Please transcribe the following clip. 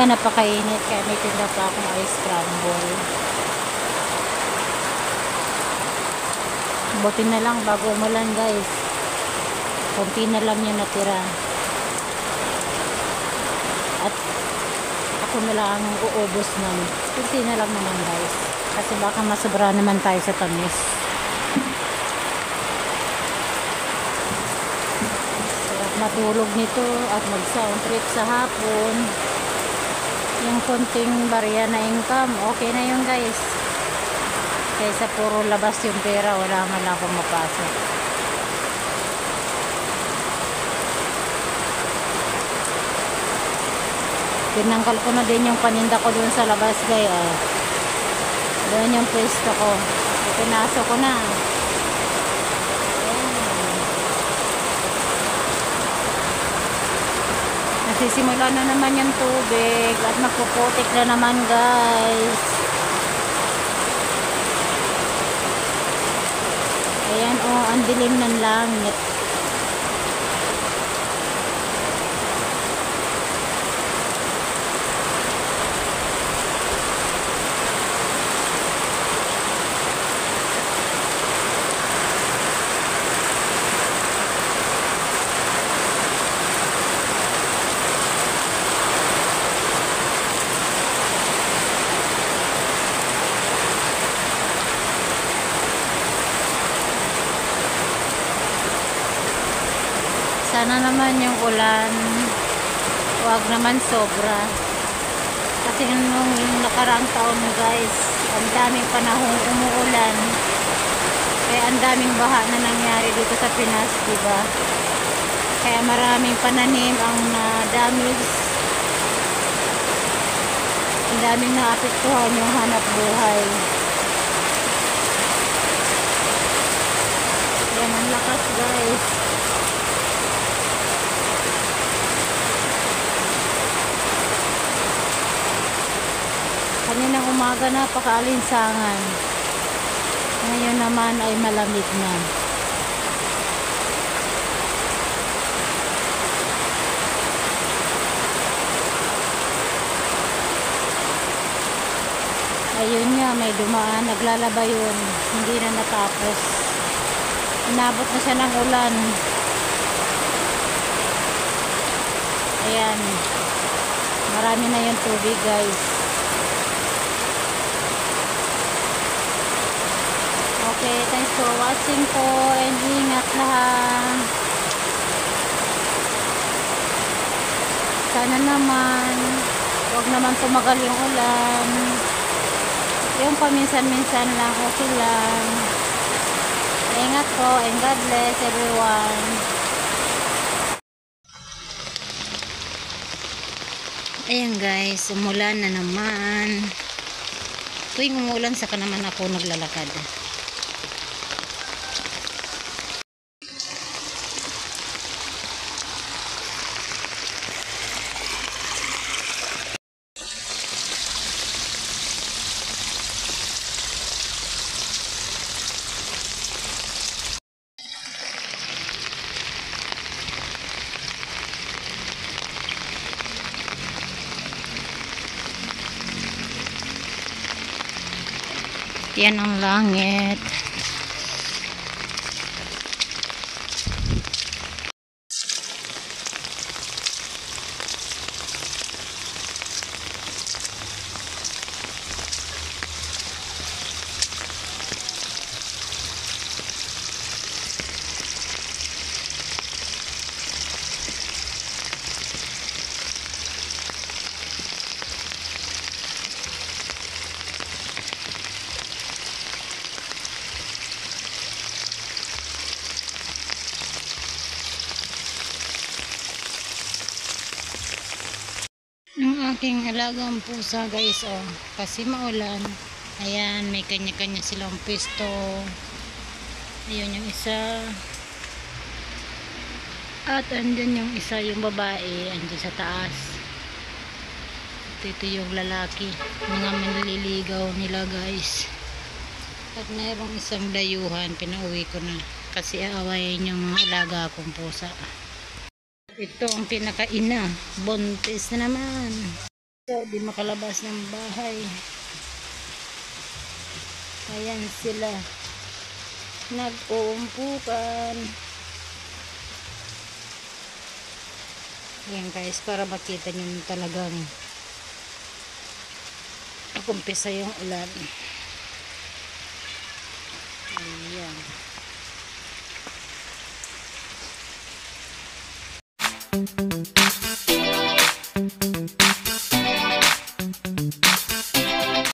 napakainit kaya may tinda pa akong ice crumble. Buti na lang bago umulan guys. Kunti na lang yung natira. At ako na lang uubos nun. Kunti na lang naman guys. Kasi baka masobra naman tayo sa tamis. Sarap matulog nito at mag-sound trip sa hapon. Yung konting barya na income, okay na yun guys. Kaysa puro labas yung pera, wala man lang akong mapasok. Tinanggal ko na din yung paninda ko dun sa labas guys. Doon yung pwesto ko. Pinasok ko na. Nasisimula na naman yung tubig at magpuputik na naman guys. Ayan oh, ang dilim ng langit. Sana naman yung ulan wag naman sobra kasi nung nakaraang taon guys ang daming panahong umuulan kaya ang daming baha na nangyari dito sa Pinas, diba? Kaya maraming pananim ang na-damage, ang daming naapektuhan yung hanap buhay. Kaya ang lakas guys. Kaninang umaga napakaalinsangan. Ngayon naman ay malamig na. Ayun nga, may dumaan. Naglalaba yun. Hindi na natapos. Inabot na siya ng ulan. Ayan. Marami na yung tubig guys. Okay, thanks for watching po and ingat lahat. Sana naman huwag naman tumagal yung ulan. Yung paminsan-minsan lang, okay lang. Ingat po and God bless everyone. Ayan guys, umulan na naman. Tuwing umulan saka naman ako naglalakad. Yan ang langit. Ang aking alagang pusa guys, oh, kasi maulan. Ayan, may kanya-kanya silang pwesto. Ayun yung isa. At andyan yung isa, yung babae, andyan sa taas. Ito yung lalaki, mga manliligaw nila guys. At mayroong isang dayuhan, pinauwi ko na kasi aawayin yung mga alaga akong pusa. Ito ang pinakaina, buntis na naman. So, di makalabas ng bahay. Ayan sila. Nag-uumpukan. Ayan guys, para makita nyo talagang kumpisa yung ulan. Ayan.